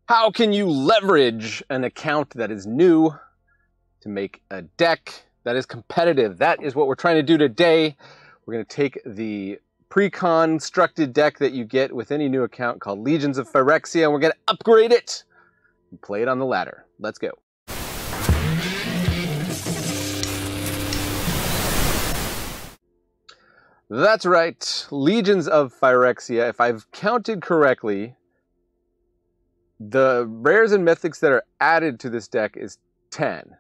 How can you leverage an account that is new to make a deck that is competitive? That is what we're trying to do today. We're going to take the pre-constructed deck that you get with any new account called Legions of Phyrexia, and we're going to upgrade it and play it on the ladder. Let's go. That's right, Legions of Phyrexia. If I've counted correctly, the rares and mythics that are added to this deck is 10.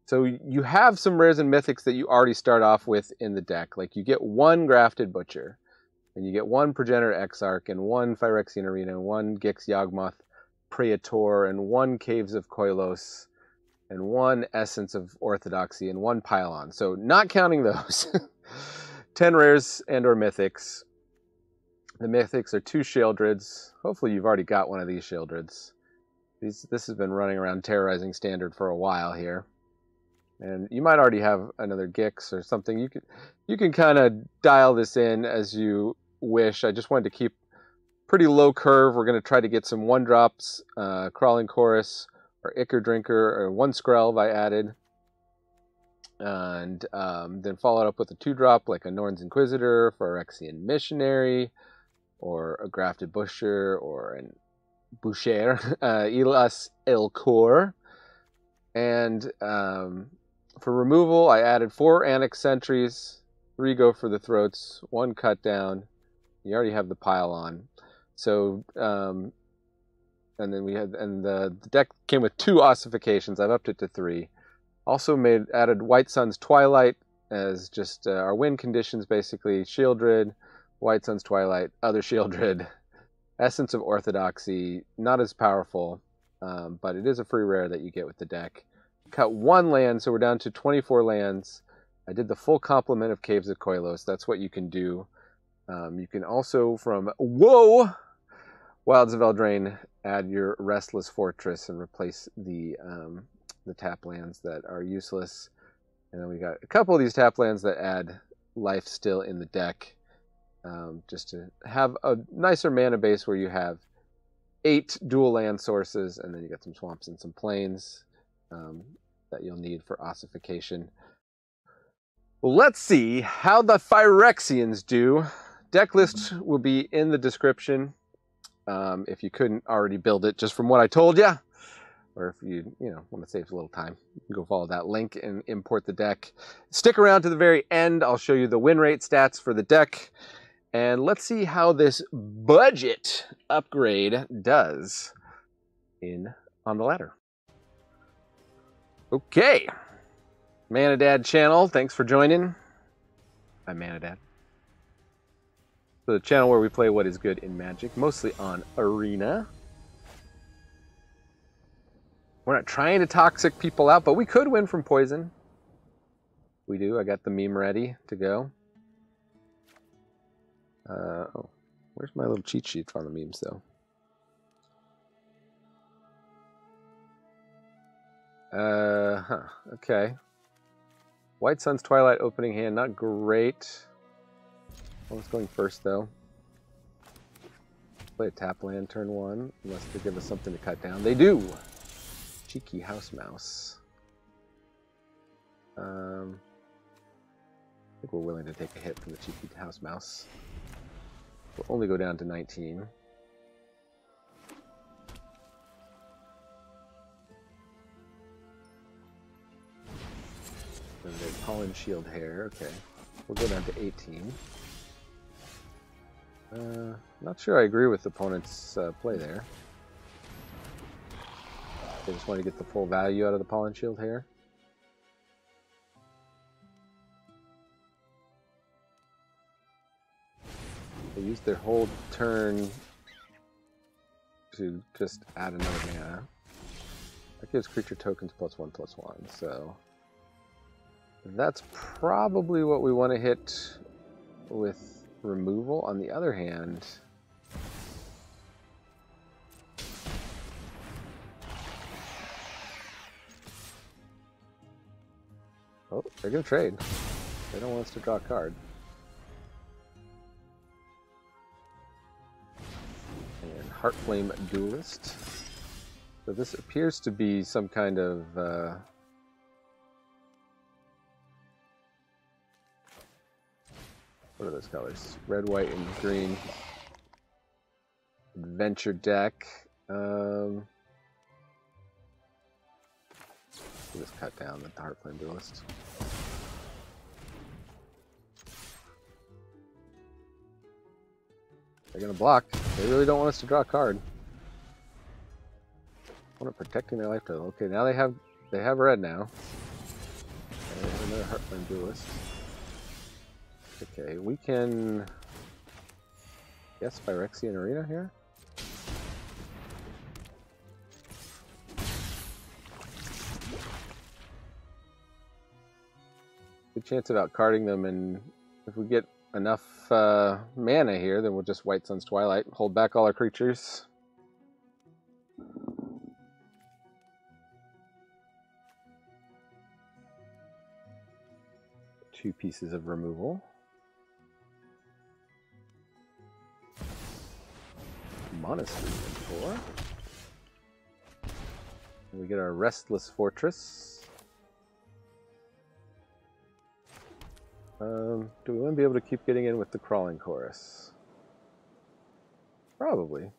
So you have some rares and mythics that you already start off with in the deck. Like you get one Grafted Butcher, and you get one Progenitor Exarch, and one Phyrexian Arena, and one Gix Yawgmoth Praetor, and one Caves of Koilos, and one Essence of Orthodoxy, and one Pylon. So not counting those, 10 rares and or mythics. The mythics are 2 Sheoldreds. Hopefully you've already got one of these Sheoldreds. This has been running around terrorizing Standard for a while here. And you might already have another Gix or something. You can kind of dial this in as you wish. I just wanted to keep pretty low curve. We're going to try to get some 1-drops, Crawling Chorus, or Ichor Drinker, or 1 Skrelv I added. And then follow it up with a 2-drop like a Norn's Inquisitor, Phyrexian Missionary, or a Grafted Butcher, or an Boucher, Ilas Elcor. And for removal, I added 4 Annex Sentries, 3 Go for the Throats, 1 Cut Down. You already have the Pylon. So, and then we had, and the deck came with 2 ossifications. I've upped it to 3. Also added White Sun's Twilight as just our win conditions, basically. Sheoldred, White Sun's Twilight, other Sheoldred, Essence of Orthodoxy, not as powerful, but it is a free rare that you get with the deck. Cut 1 land, so we're down to 24 lands. I did the full complement of Caves of Koilos. That's what you can do. You can also, from Wilds of Eldraine, add your Restless Fortress and replace the tap lands that are useless. And then we got a couple of these tap lands that add life still in the deck. Just to have a nicer mana base where you have 8 dual land sources, and then you got some swamps and some plains that you'll need for ossification. Well, let's see how the Phyrexians do. Deck list will be in the description if you couldn't already build it just from what I told you. Or if you want to save a little time, you can go follow that link and import the deck. Stick around to the very end. I'll show you the win rate stats for the deck. And let's see how this budget upgrade does on the ladder. Okay. Manadad channel, thanks for joining. I'm Manadad. The channel where we play what is good in Magic, mostly on Arena. We're not trying to toxic people out, but we could win from poison. We do. I got the meme ready to go. Oh, where's my little cheat sheet on the memes, though? Okay. White Sun's Twilight opening hand, not great. Well, it's going first, though. Play a tap land turn 1, unless they give us something to cut down. They do! Cheeky House Mouse. I think we're willing to take a hit from the cheeky House Mouse. We'll only go down to 19. And there's Pollen Shield Hair. Okay. We'll go down to 18. Not sure I agree with the opponent's play there. They just want to get the full value out of the Pollen Shield Hair. They used their whole turn to just add another mana. That gives creature tokens +1/+1, so that's probably what we want to hit with removal. On the other hand, oh, they're going to trade. They don't want us to draw a card. And Heartflame Duelist. So this appears to be some kind of what are those colors? Red, white, and green. Adventure deck. We'll just cut down the Heartflame Duelist. They're gonna block. They really don't want us to draw a card. Opponent protecting their life total. Okay, now they have red now. And they have another Heartflame Duelist. Okay, we can guess Phyrexian Arena here. Good chance of outcarding them, and if we get enough mana here, then we'll just White Sun's Twilight, hold back all our creatures. Two pieces of removal. Monastery in 4. And we get our Restless Fortress. Do we want to be able to keep getting in with the Crawling Chorus? Probably.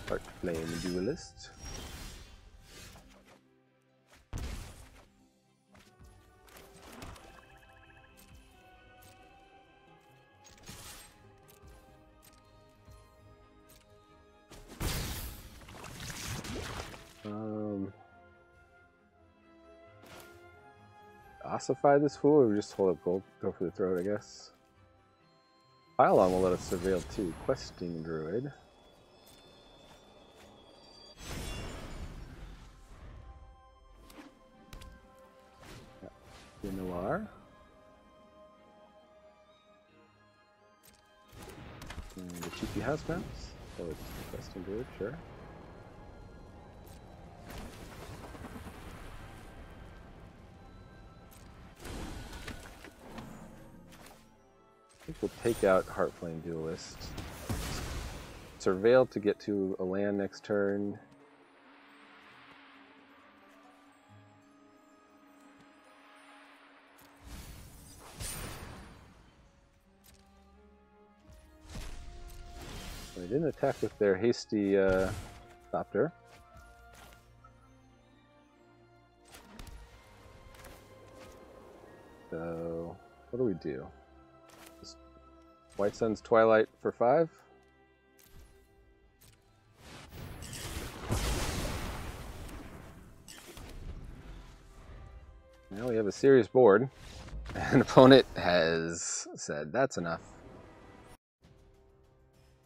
Heartflame Duelist. Ossify this fool, or just hold up gold, go for the throat, I guess. Pylon will let us surveil too. Questing Druid. Noir. And the cheeky house maps. Oh, it's Questing Druid, sure. I think we'll take out Heartflame Duelist. Surveil to get to a land next turn. They didn't attack with their hasty Thopter. So, what do we do? Just White Sun's Twilight for 5? Now we have a serious board. An opponent has said, that's enough.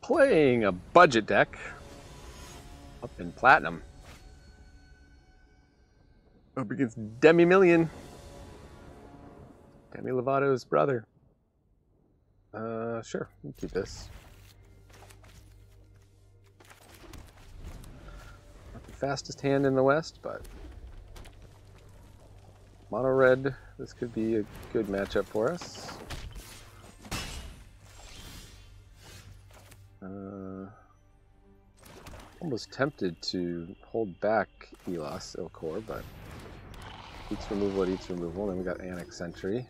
Playing a budget deck up in Platinum. Up against Demi-Million. Demi Lovato's brother. Sure, we'll keep this. Not the fastest hand in the West, but mono red, this could be a good matchup for us. Almost tempted to hold back Elos Ilkor, but eats removal at eats removal. Then we got Annex Sentry.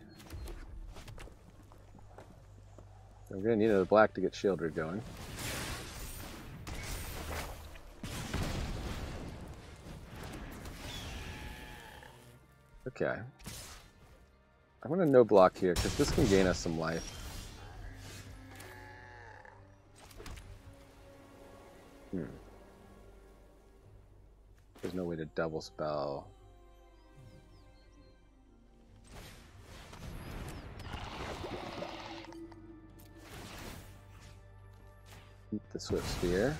We're going to need another black to get Shieldred going. Okay. I'm going to no block here because this can gain us some life. There's no way to double spell. Keep the Swift Sphere.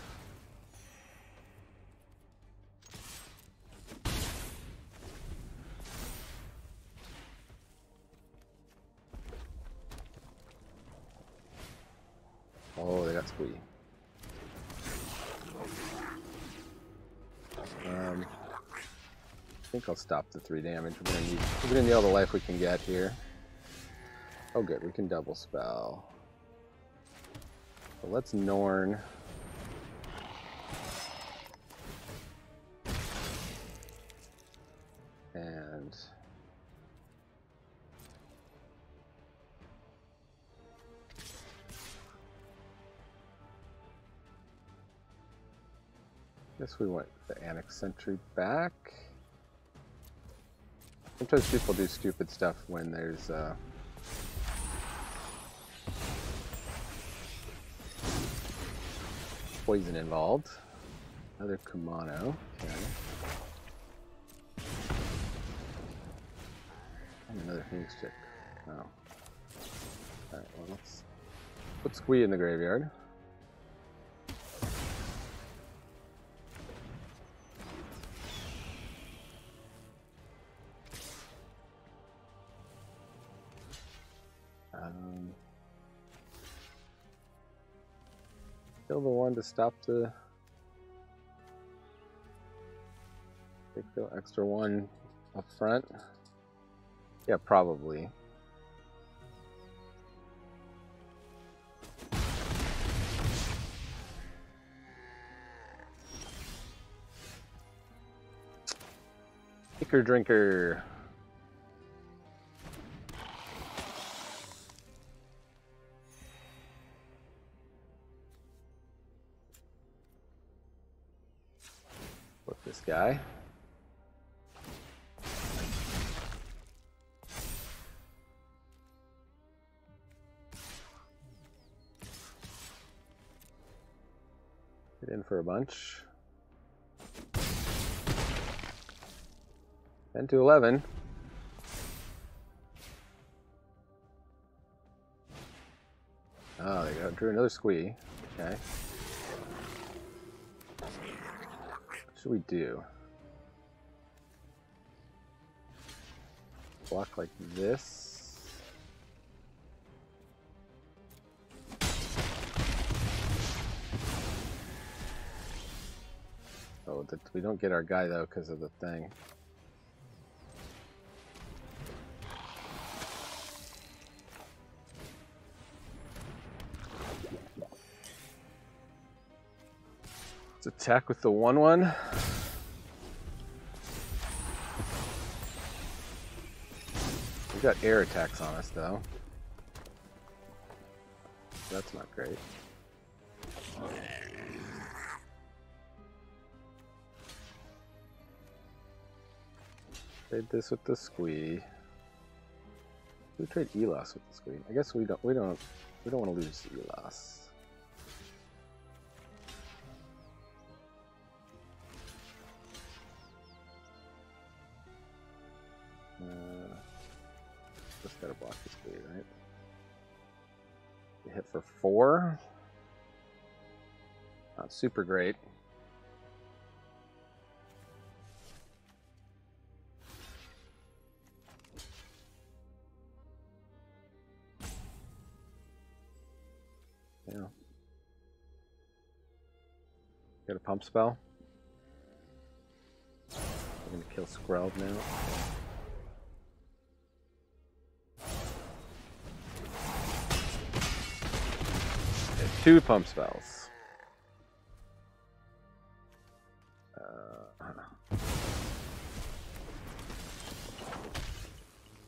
Oh, they got Squee. think I'll stop the 3 damage. We're gonna need all the life we can get here. Oh good, we can double spell. So let's Norn. And guess we want the Annex Sentry back. Sometimes people do stupid stuff when there's poison involved. Another Kumano. Okay. And another Phoenix chick. Oh. Alright, well let's put Squee in the graveyard. Kill the one to stop the... Take the extra one up front. Yeah, probably. Ichor Drinker. With this guy. Get in for a bunch. 10 to 11. Oh, they drew another Squee. Okay. What should we do? Block like this. Oh, we don't get our guy though because of the thing. Let's attack with the 1/1. We got air attacks on us though. That's not great. Trade this with the Squee. We trade Elos with the Squee. I guess we don't want to lose Elos. Just gotta block the Squee, right? We hit for 4. Not super great. Yeah. Got a pump spell. We're gonna kill Skreld now. Okay, 2 pump spells.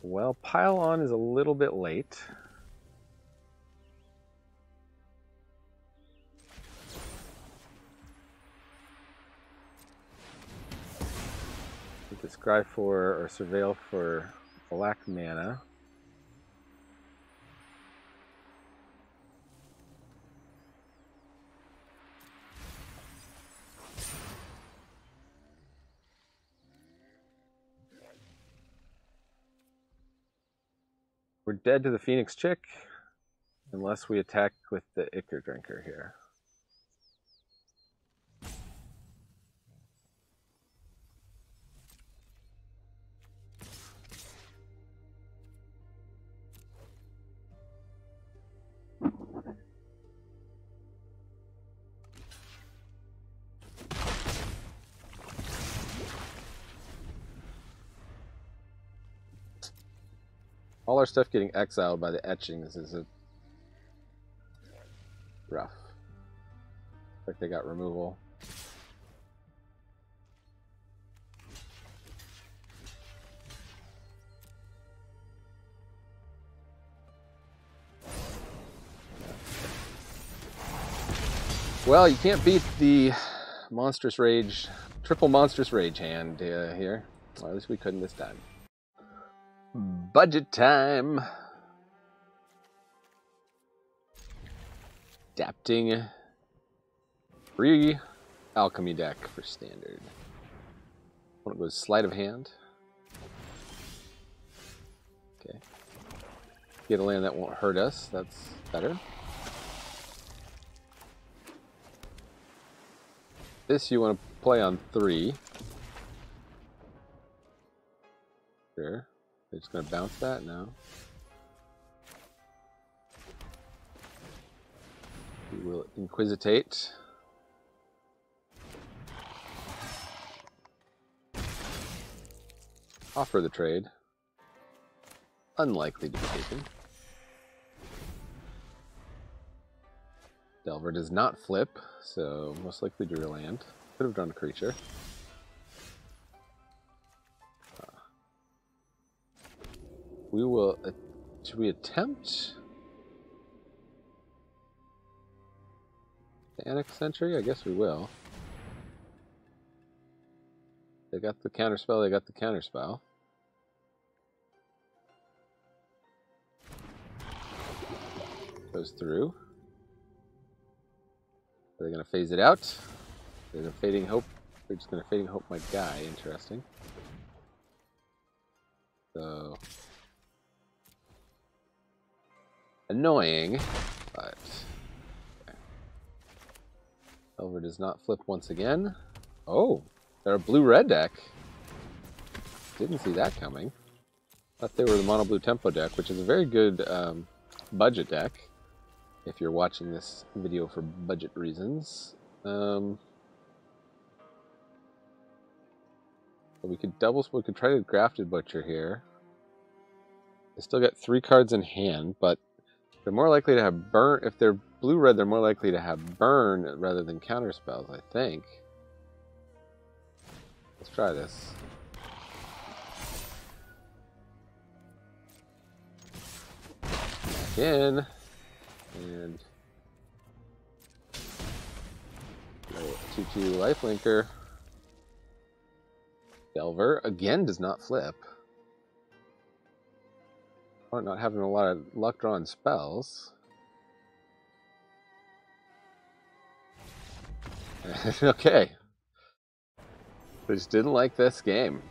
Well, Pile On is a little bit late. We could scry for or surveil for black mana. We're dead to the Phoenix Chick unless we attack with the Ichor Drinker here. all our stuff getting exiled by the etchings is a rough. Like they got removal. Well, you can't beat the monstrous rage, triple monstrous rage hand here. Well, at least we couldn't this time. Budget time. Adapting. Free alchemy deck for standard. One goes sleight of hand. Okay. Get a land that won't hurt us. That's better. This you want to play on 3. Sure. They're just going to bounce that? No. We will Inquisitate. Offer the trade. Unlikely to be taken. Delver does not flip, so most likely drew a land. Could have drawn a creature. We will... should we attempt the Annex Sentry? I guess we will. They got the counterspell, they got the counterspell. Goes through. Are they going to phase it out? They're going to Fading Hope. They're just going to Fading Hope my guy. Interesting. So... annoying, but... okay. Elver does not flip once again. Oh! They're a blue-red deck. Didn't see that coming. Thought they were the mono-blue tempo deck, which is a very good budget deck. If you're watching this video for budget reasons. We could we could try to Grafted Butcher here. They still got 3 cards in hand, but they're more likely to have burn. If they're blue-red, they're more likely to have burn rather than counterspells, I think. Let's try this. Back in. And 2/2 lifelinker. Delver again does not flip. Or not having a lot of luck drawing spells. Okay. I just didn't like this game.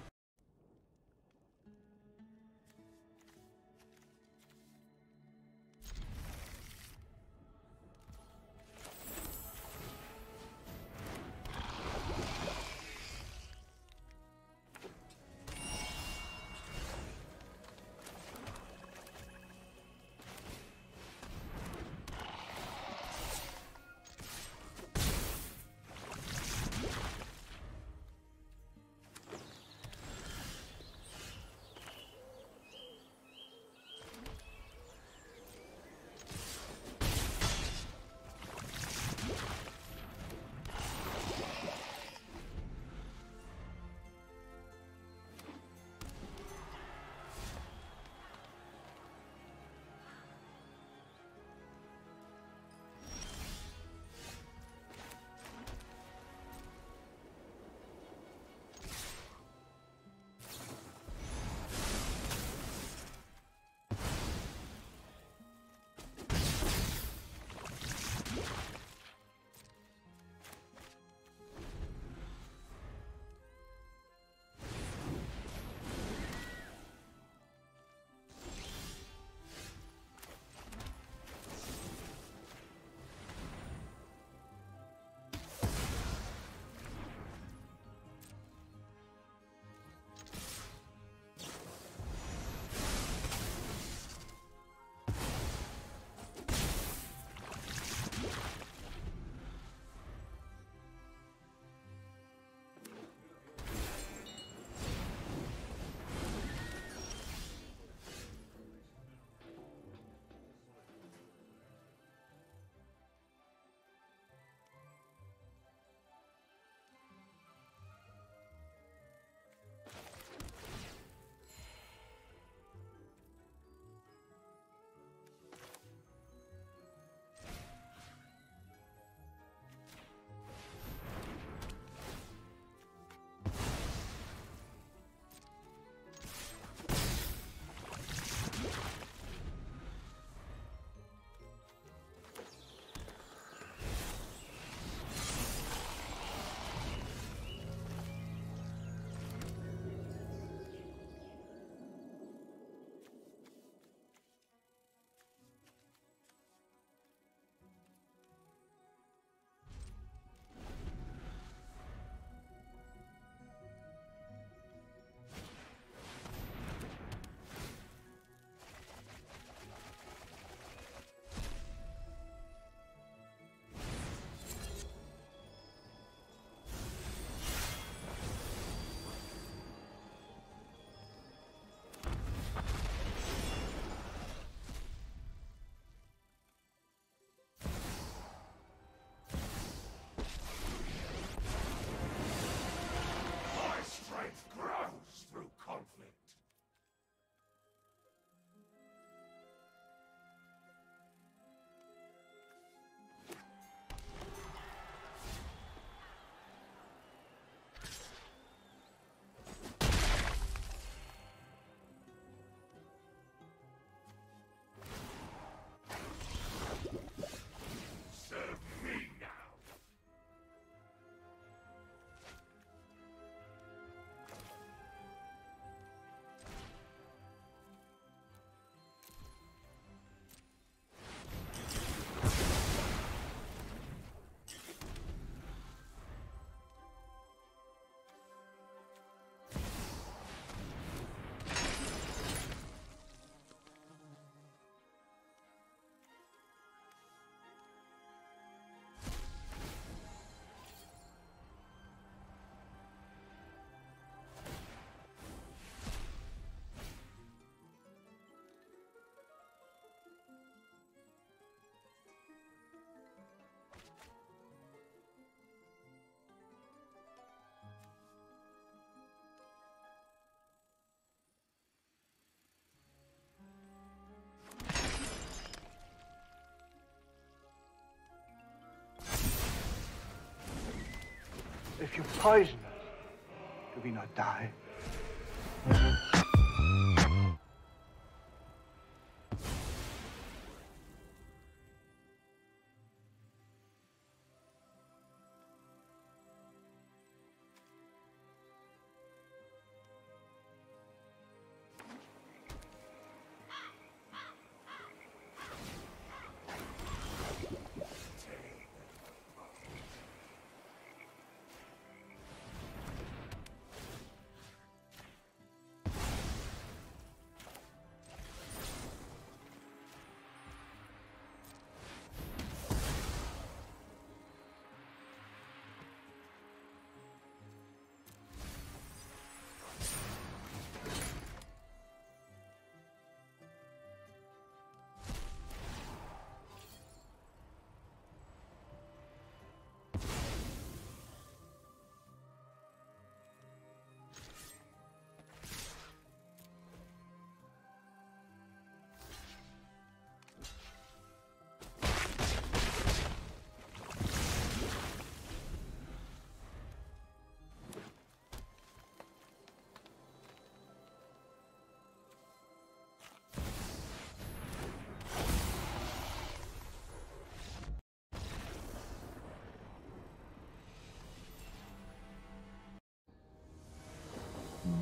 If you poison us, do we not die?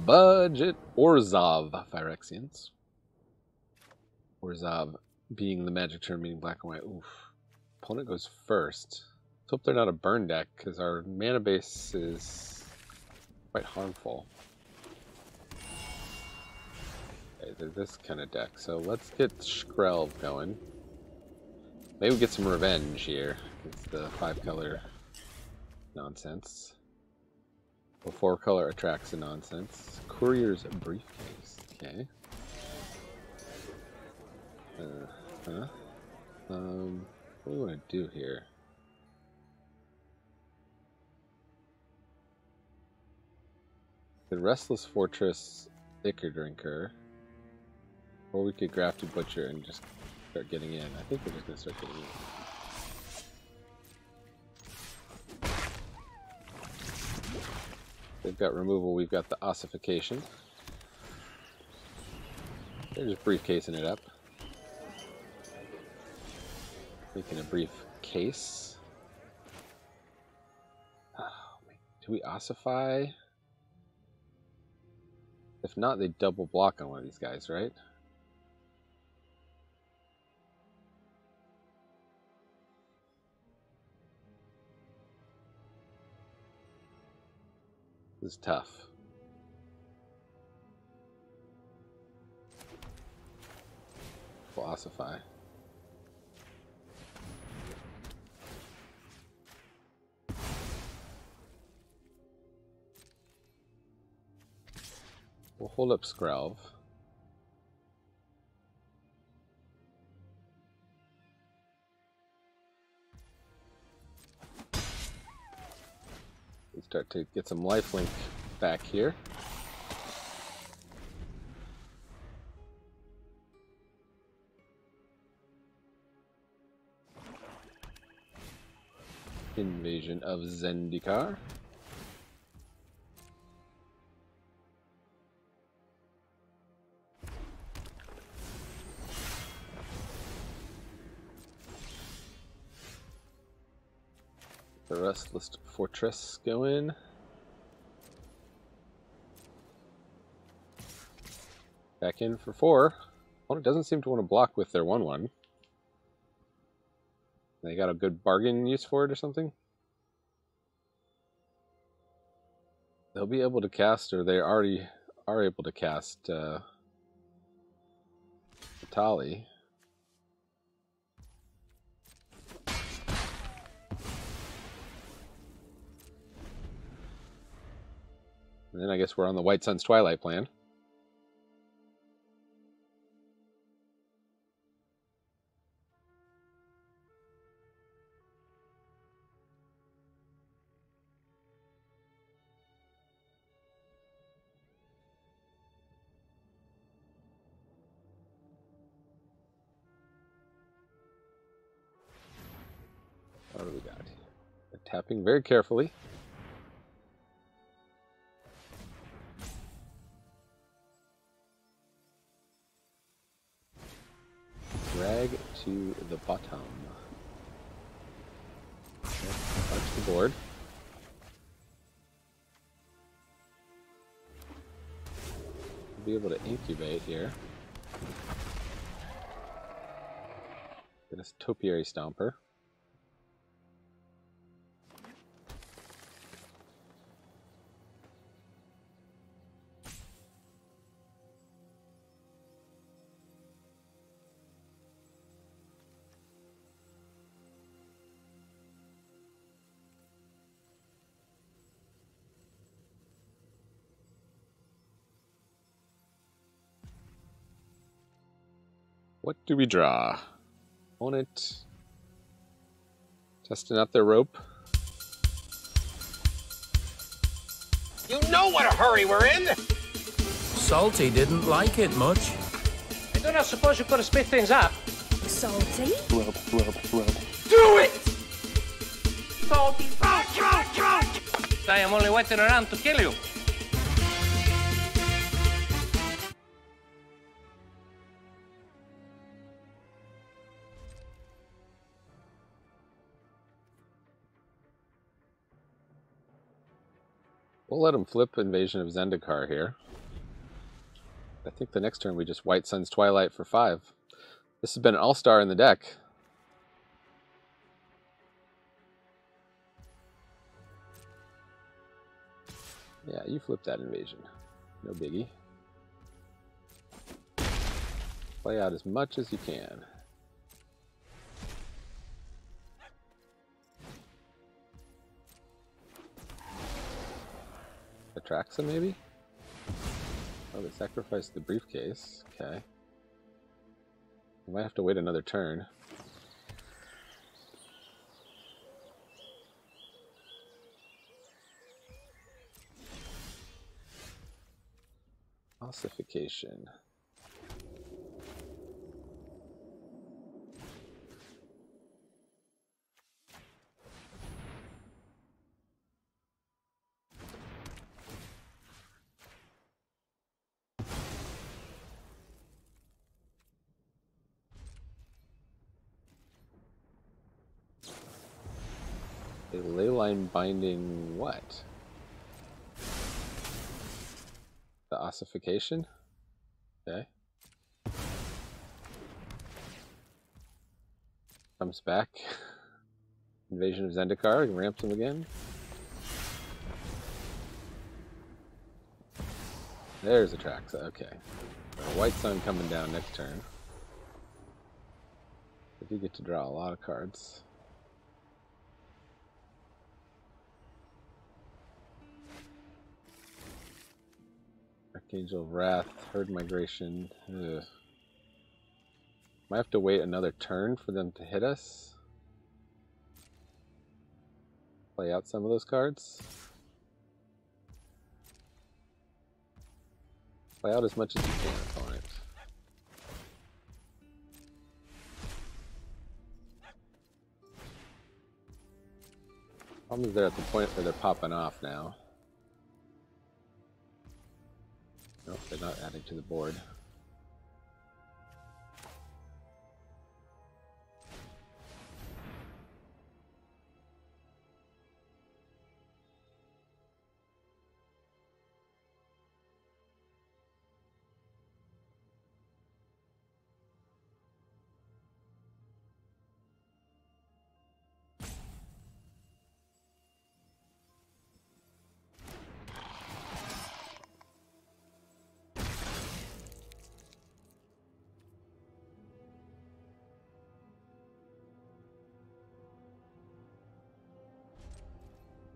Budget Orzhov Phyrexians. Orzhov being the magic term meaning black and white. Oof. Opponent goes first. Let's hope they're not a burn deck, because our mana base is quite harmful. Okay, they're this kind of deck, so let's get Skrelv going. Maybe we get some revenge here against the 5-color nonsense. Well, 4-color attracts a nonsense. Courier's briefcase. Okay. What do we want to do here? The Restless Fortress, Ichor Drinker. Or we could Grafted Butcher and just start getting in. I think we're just going to start getting in. They've got removal, we've got the ossification. They're just briefcasing it up. Making a brief case. Oh, do we ossify? If not, they double block on one of these guys, right? This is tough. We'll ossify. We'll hold up Skrelv. We start to get some lifelink back here. Invasion of Zendikar. The Restless Fortress go in. Back in for 4. Opponent doesn't seem to want to block with their 1/1. They got a good bargain use for it or something? They'll be able to cast, or they already are able to cast Vitali. And then I guess we're on the White Sun's Twilight plan. What do we got? They're tapping very carefully. to the bottom. Touch the board. Be able to incubate here. Get us Topiary Stomper. What do we draw? Opponent testing out their rope. You know what a hurry we're in! Salty didn't like it much. I do not suppose you could have split things up. Salty? Rub. Do it! Salty, I am only waiting around to kill you. We'll let him flip Invasion of Zendikar here. I think the next turn we just White Sun's Twilight for 5. This has been an all-star in the deck. Yeah, you flip that Invasion. No biggie. Play out as much as you can. Phyrexia, maybe? Oh, they sacrificed the briefcase. Okay. We might have to wait another turn. Ossification. A leyline binding what? The ossification? Okay. Comes back. Invasion of Zendikar, ramps him again. There's Atraxa, okay. So White Sun coming down next turn. I do get to draw a lot of cards. Archangel of Wrath, Herd Migration. Ugh. Might have to wait another turn for them to hit us. Play out some of those cards. Play out as much as you can, opponent. Problem is they're at the point where they're popping off now. Nope, they're not adding to the board.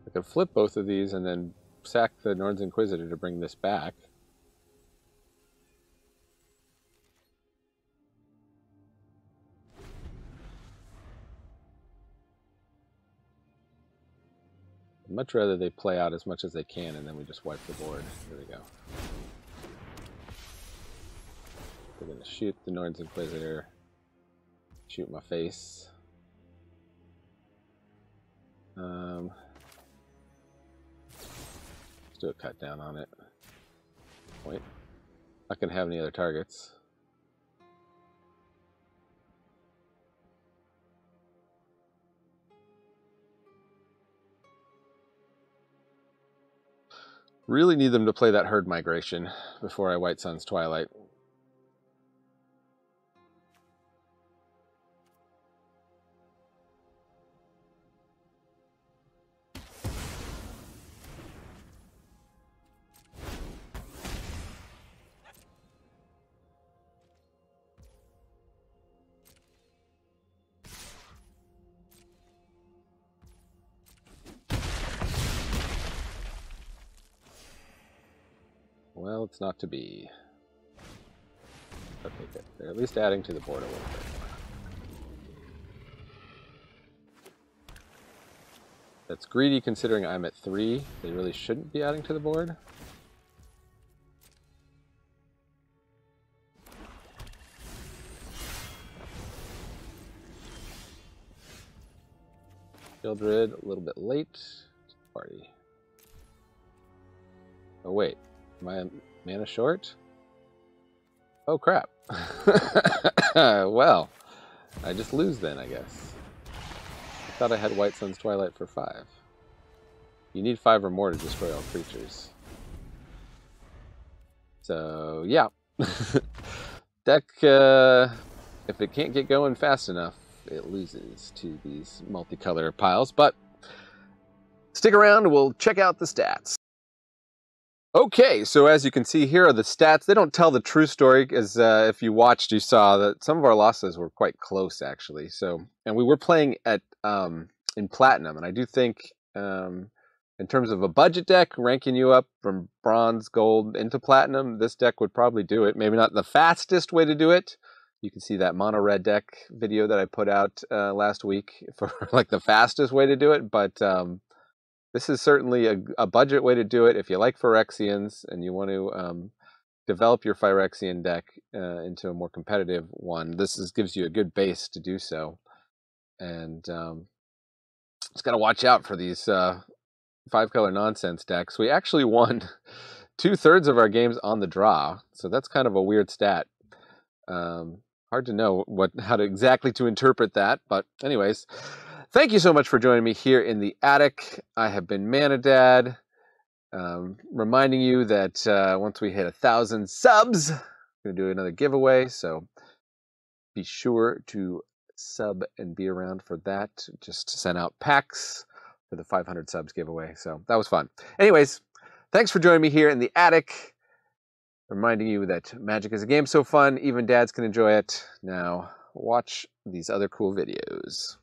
I could flip both of these and then sack the Norn's Inquisitor to bring this back. I'd much rather they play out as much as they can and then we just wipe the board. Here we go. We're going to shoot the Norn's Inquisitor. Shoot my face. Let's do a cut down on it. Wait. Not going to have any other targets. Really need them to play that herd migration before I White Sun's Twilight. Well, it's not to be. Okay, good. They're at least adding to the board a little bit more. That's greedy considering I'm at 3. They really shouldn't be adding to the board. Gildred, a little bit late to the party. Oh wait, am I mana short? Oh crap. Well, I just lose then, I guess. I thought I had White Sun's Twilight for 5. You need 5 or more to destroy all creatures. So, yeah. Deck, if it can't get going fast enough, it loses to these multicolor piles. But stick around and we'll check out the stats. Okay, so as you can see, here are the stats. They don't tell the true story, as if you watched, you saw that some of our losses were quite close, actually. So, and we were playing at in Platinum, and I do think, in terms of a budget deck, ranking you up from Bronze, Gold into Platinum, this deck would probably do it. Maybe not the fastest way to do it. You can see that mono red deck video that I put out last week for like the fastest way to do it, but this is certainly a budget way to do it. If you like Phyrexians and you want to develop your Phyrexian deck into a more competitive one, this gives you a good base to do so. And just got to watch out for these 5-color nonsense decks. We actually won 2/3 of our games on the draw, so that's kind of a weird stat. Hard to know how to exactly to interpret that, but anyways. Thank you so much for joining me here in the attic. I have been Manadad, reminding you that once we hit 1,000 subs, I'm going to do another giveaway, so be sure to sub and be around for that. Just sent out packs for the 500 subs giveaway, so that was fun. Anyways, thanks for joining me here in the attic, reminding you that Magic is a game so fun, even dads can enjoy it. Now, watch these other cool videos.